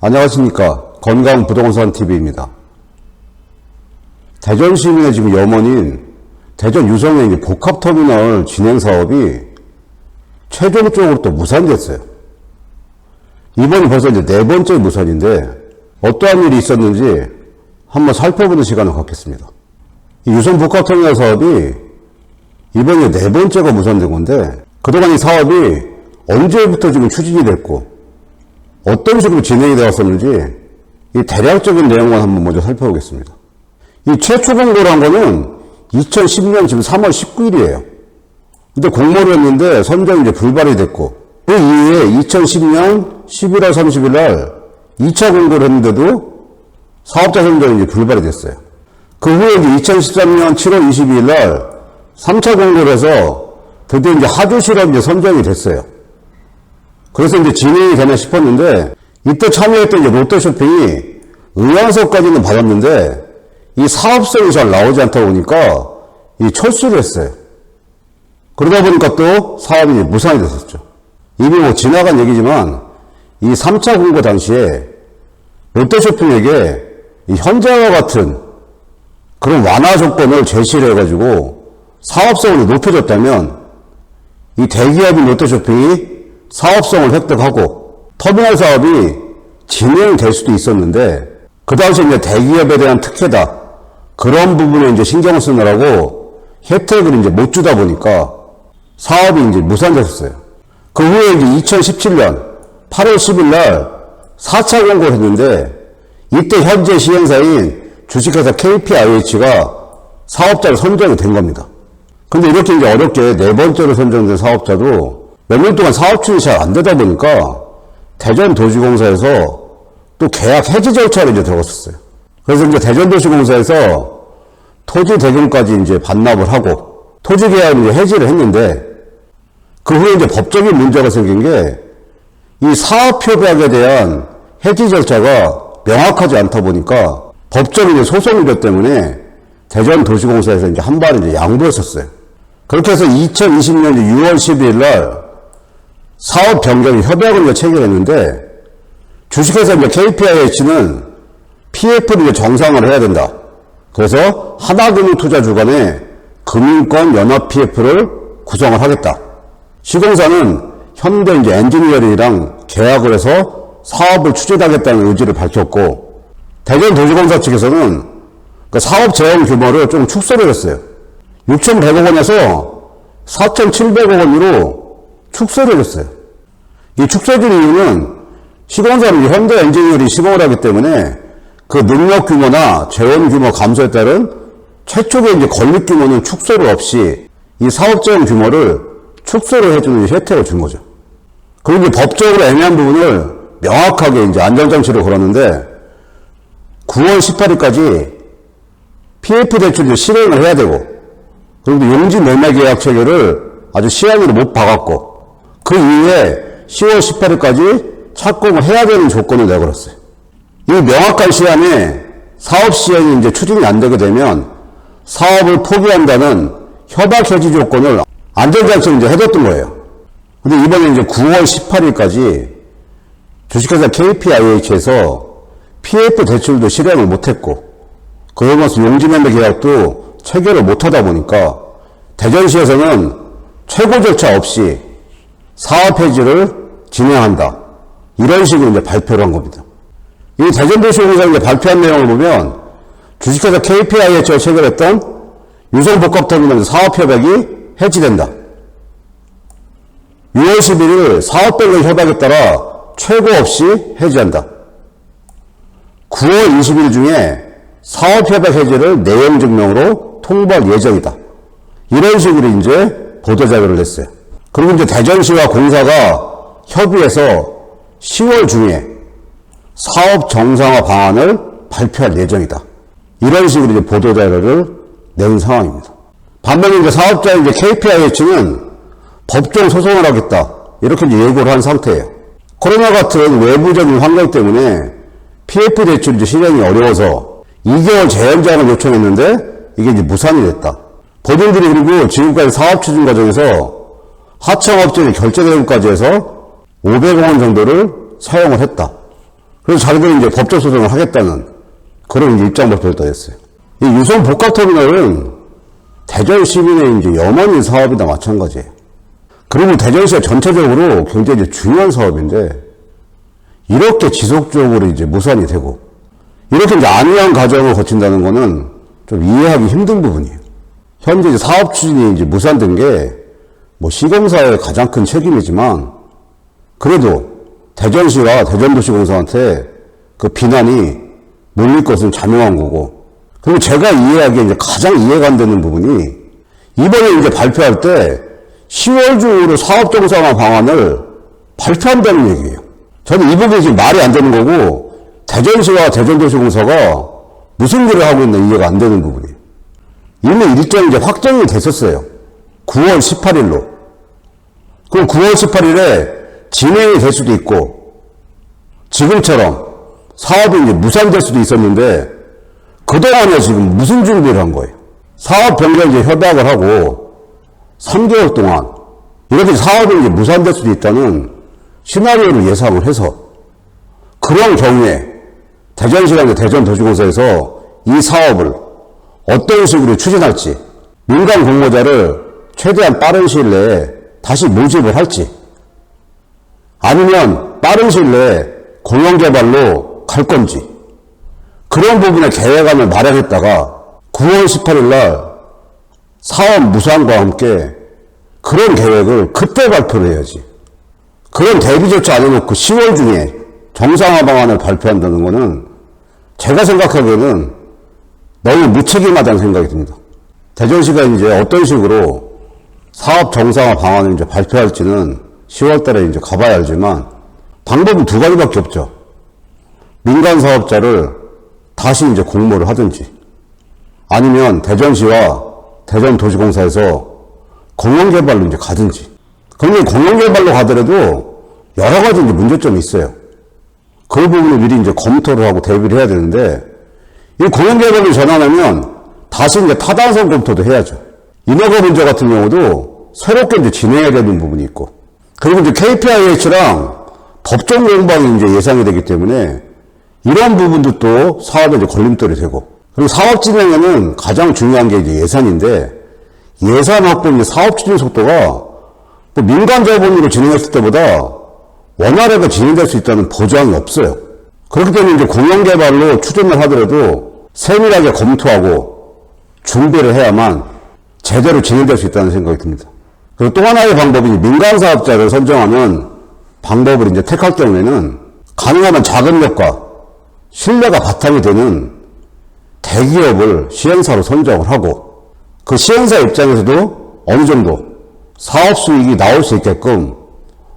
안녕하십니까. 건강부동산TV입니다. 대전 시민의 지금 염원인 대전 유성의 복합터미널 진행 사업이 최종적으로 또 무산됐어요. 이번이 벌써 이제 4번째 무산인데 어떠한 일이 있었는지 한번 살펴보는 시간을 갖겠습니다. 이 유성 복합터미널 사업이 이번에 4번째가 무산된 건데 그동안 이 사업이 언제부터 지금 추진이 됐고 어떤 식으로 진행이 되었었는지 이 대략적인 내용만 한번 먼저 살펴보겠습니다. 이 최초 공고를 한 거는 2010년 지금 3월 19일이에요. 근데 공모를 했는데 선정이 이제 불발이 됐고 그 이후에 2010년 11월 30일 날 2차 공고를 했는데도 사업자 선정이 이제 불발이 됐어요. 그 후에 이제 2013년 7월 22일 날 3차 공고를 해서 드디어 이제 하주시로 이제 선정이 됐어요. 그래서 이제 진행이 되나 싶었는데 이때 참여했던 이제 롯데쇼핑이 의향서까지는 받았는데 이 사업성이 잘 나오지 않다 보니까 이 철수를 했어요. 그러다 보니까 또 사업이 무산이 됐었죠. 이미 뭐 지나간 얘기지만 이 3차 공고 당시에 롯데쇼핑에게 이 현재와 같은 그런 완화 조건을 제시를 해가지고 사업성을 높여줬다면 이 대기업인 롯데쇼핑이 사업성을 획득하고 터미널 사업이 진행될 수도 있었는데 그 당시에 이제 대기업에 대한 특혜다 그런 부분에 이제 신경을 쓰느라고 혜택을 이제 못 주다 보니까 사업이 이제 무산됐었어요. 그 후에 이제 2017년 8월 10일 날 4차 공고를 했는데 이때 현재 시행사인 주식회사 KPIH가 사업자로 선정이 된 겁니다. 근데 이렇게 이제 어렵게 4번째로 선정된 사업자도 몇 년 동안 사업 추진이 잘 안 되다 보니까 대전도시공사에서 또 계약 해지 절차를 이제 들어갔었어요. 그래서 이제 대전도시공사에서 토지 대금까지 이제 반납을 하고 토지 계약을 이제 해지를 했는데 그 후에 이제 법적인 문제가 생긴 게 이 사업협약에 대한 해지 절차가 명확하지 않다 보니까 법적인 이제 소송 문제 때문에 대전도시공사에서 이제 한 발 이제 양보했었어요. 그렇게 해서 2020년 6월 12일 날 사업 변경 협약을 이제 체결했는데 주식회사 이제 KPIH는 PF를 이제 정상화를 해야 된다. 그래서 하나금융투자주 간의 금융권 연합 PF를 구성을 하겠다. 시공사는 현대 이제 엔지니어링이랑 계약을 해서 사업을 추진하겠다는 의지를 밝혔고 대전도시공사 측에서는 그 사업 재원 규모를 좀 축소를 했어요. 6,100억 원에서 4,700억 원으로 축소를 했어요. 이 축소된 이유는 시공사는 현대 엔지니어링 시공을 하기 때문에 그 능력 규모나 재원 규모 감소에 따른 최초의 이제 건립 규모는 축소를 없이 이 사업 재원 규모를 축소를 해주는 혜택을 준 거죠. 그리고 이제 법적으로 애매한 부분을 명확하게 이제 안전장치를 걸었는데 9월 18일까지 PF 대출 실행을 해야 되고 그리고 용지 매매 계약 체결을 아주 시한으로 못 박았고 그 이후에 10월 18일까지 착공을 해야 되는 조건을 내걸었어요. 이 명확한 시한에 사업 시행이 이제 추진이 안 되게 되면 사업을 포기한다는 협약 해지 조건을 안전장치를 이제 해뒀던 거예요. 근데 이번에 이제 9월 18일까지 주식회사 KPIH에서 PF 대출도 실행을 못했고 그러면서 용지매매 계약도 체결을 못하다 보니까 대전시에서는 최고 절차 없이 사업 해지를 진행한다. 이런 식으로 이제 발표를 한 겁니다. 이 대전도시공사가 이제 발표한 내용을 보면 주식회사 KPIH가 체결했던 유성복합터미널 사업협약이 해지된다. 6월 11일 사업 변경 협약에 따라 최고 없이 해지한다. 9월 20일 중에 사업협약 해지를 내용 증명으로 통보할 예정이다. 이런 식으로 이제 보도자료를 냈어요. 그리고 이제 대전시와 공사가 협의해서 10월 중에 사업 정상화 방안을 발표할 예정이다. 이런 식으로 이제 보도자료를 낸 상황입니다. 반면에 이제 사업자인 이제 KPIH는 법정 소송을 하겠다. 이렇게 이제 예고를 한 상태예요. 코로나 같은 외부적인 환경 때문에 PF 대출 이제 실행이 어려워서 2개월 재연장을 요청했는데 이게 이제 무산이 됐다. 본인들이 그리고 지금까지 사업 추진 과정에서 하청업체의 결제 대금까지 해서 500억 원 정도를 사용을 했다. 그래서 자기들이 이제 법적 소송을 하겠다는 그런 이제 입장 발표를 또 했어요. 이 유성 복합터미널은 대전 시민의 이제 염원인 사업이나 마찬가지예요. 그리고 대전시가 전체적으로 굉장히 중요한 사업인데, 이렇게 지속적으로 이제 무산이 되고, 이렇게 이제 안이한 과정을 거친다는 거는 좀 이해하기 힘든 부분이에요. 현재 이제 사업 추진이 이제 무산된 게, 뭐 시공사의 가장 큰 책임이지만, 그래도 대전시와 대전도시공사한테 그 비난이 몰릴 것은 자명한 거고, 그리고 제가 이해하기에 이제 가장 이해가 안 되는 부분이, 이번에 이제 발표할 때 10월 중으로 사업 정상화 방안을 발표한다는 얘기예요. 저는 이 부분이 지금 말이 안 되는 거고, 대전시와 대전도시공사가 무슨 일을 하고 있나 이해가 안 되는 부분이에요. 이미 일정이 이제 확정이 됐었어요. 9월 18일로. 그럼 9월 18일에 진행이 될 수도 있고, 지금처럼 사업이 이제 무산될 수도 있었는데, 그동안에 지금 무슨 준비를 한 거예요? 사업 변경 이제 협약을 하고 3개월 동안 이렇게 사업이 이제 무산될 수도 있다는 시나리오를 예상을 해서, 그런 경우에 대전시랑 대전도시공사에서 이 사업을 어떤 식으로 추진할지, 민간 공모자를 최대한 빠른 시일 내에 다시 모집을 할지, 아니면 빠른 시일 내에 공영개발로 갈 건지, 그런 부분의 계획안을 마련했다가 9월 18일 날 사업 무산과 함께 그런 계획을 그때 발표를 해야지. 그런 대비조차 안 해놓고 10월 중에 정상화 방안을 발표한다는 거는 제가 생각하기에는 너무 무책임하다는 생각이 듭니다. 대전시가 이제 어떤 식으로 사업 정상화 방안을 이제 발표할지는 10월 달에 이제 가봐야 알지만, 방법은 두 가지밖에 없죠. 민간 사업자를 다시 이제 공모를 하든지, 아니면 대전시와 대전도시공사에서 공영개발로 이제 가든지. 그런데 공영개발로 가더라도 여러 가지 이제 문제점이 있어요. 그 부분을 미리 이제 검토를 하고 대비를 해야 되는데, 이 공영개발로 전환하면 다시 이제 타당성 검토도 해야죠. 인허가 문제 같은 경우도 새롭게 이제 진행해야 되는 부분이 있고, 그리고 이제 KPIH랑 법정 공방이 이제 예상이 되기 때문에 이런 부분도 또 사업에 이제 걸림돌이 되고, 그리고 사업 진행에는 가장 중요한 게 이제 예산인데, 예산 확보, 이제 사업 추진 속도가 뭐 민간 자본으로 진행했을 때보다 원활하게 진행될 수 있다는 보장이 없어요. 그렇기 때문에 이제 공영개발로 추진을 하더라도 세밀하게 검토하고 준비를 해야만 제대로 진행될 수 있다는 생각이 듭니다. 그리고 또 하나의 방법이 민간 사업자를 선정하는 방법을 이제 택할 경우에는 가능하면 자금력과 신뢰가 바탕이 되는 대기업을 시행사로 선정을 하고, 그 시행사 입장에서도 어느 정도 사업 수익이 나올 수 있게끔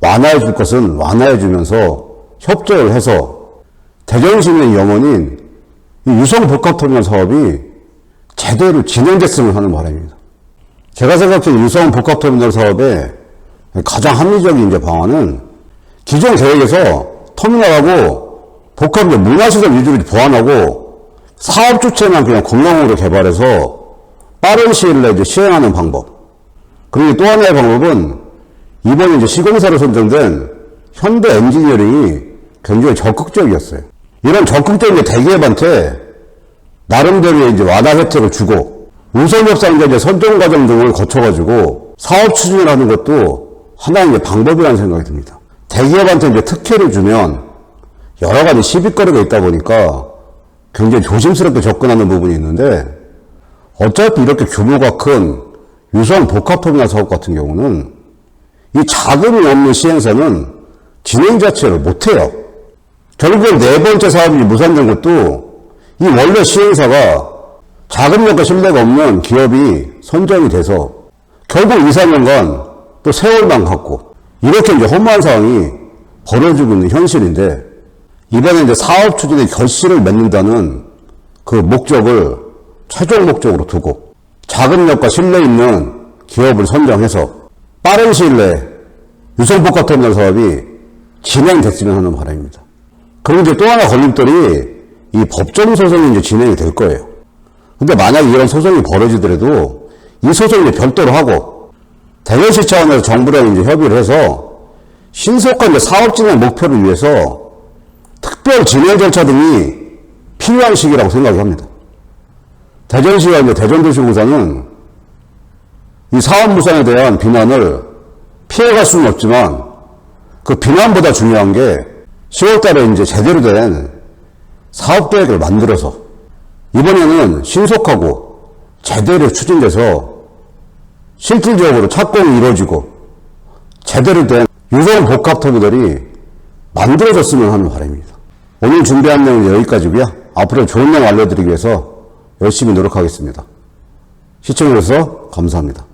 완화해 줄 것은 완화해 주면서 협조를 해서 대전시민의 염원인 이 유성복합터미널 사업이 제대로 진행됐으면 하는 바람입니다. 제가 생각하는 유성복합터미널 사업의 가장 합리적인 이제 방안은, 기존 계획에서 터미널하고 복합 문화시설 위주로 보완하고 사업 주체만 그냥 공영으로 개발해서 빠른 시일 내에 이제 시행하는 방법. 그리고 또 하나의 방법은, 이번에 이제 시공사로 선정된 현대 엔지니어링이 굉장히 적극적이었어요. 이런 적극적인 대기업한테 나름대로의 이제 완화 혜택을 주고, 우선협상자 이제 선정 과정 등을 거쳐가지고 사업 추진을 하는 것도 하나의 이제 방법이라는 생각이 듭니다. 대기업한테 이제 특혜를 주면 여러 가지 시비거리가 있다 보니까 굉장히 조심스럽게 접근하는 부분이 있는데, 어차피 이렇게 규모가 큰 유성 복합터미널 사업 같은 경우는 이 자금이 없는 시행사는 진행 자체를 못해요. 결국엔 네 번째 사업이 무산된 것도 이 원래 시행사가 자금력과 신뢰가 없는 기업이 선정이 돼서 결국 2, 3년간 또 세월만 갖고 이렇게 이제 허무한 상황이 벌어지고 있는 현실인데, 이번에 이제 사업 추진의 결실을 맺는다는 그 목적을 최종 목적으로 두고 자금력과 신뢰 있는 기업을 선정해서 빠른 시일 내에 유성복합터미널 사업이 진행됐으면 하는 바람입니다. 그리고 이제 또 하나 걸림돌이 이 법정 소송이 이제 진행이 될 거예요. 근데 만약에 이런 소송이 벌어지더라도 이 소송을 별도로 하고 대전시 차원에서 정부랑 이제 협의를 해서 신속한 이제 사업 진행 목표를 위해서 특별 진행 절차 등이 필요한 시기라고 생각합니다. 대전시와 이제 대전도시공사는 이 사업무산에 대한 비난을 피해갈 수는 없지만 그 비난보다 중요한 게 10월 달에 이제 제대로 된 사업계획을 만들어서 이번에는 신속하고 제대로 추진돼서 실질적으로 착공이 이루어지고 제대로 된 유성 복합터미널이 만들어졌으면 하는 바람입니다. 오늘 준비한 내용은 여기까지고요. 앞으로 좋은 내용 알려드리기 위해서 열심히 노력하겠습니다. 시청해주셔서 감사합니다.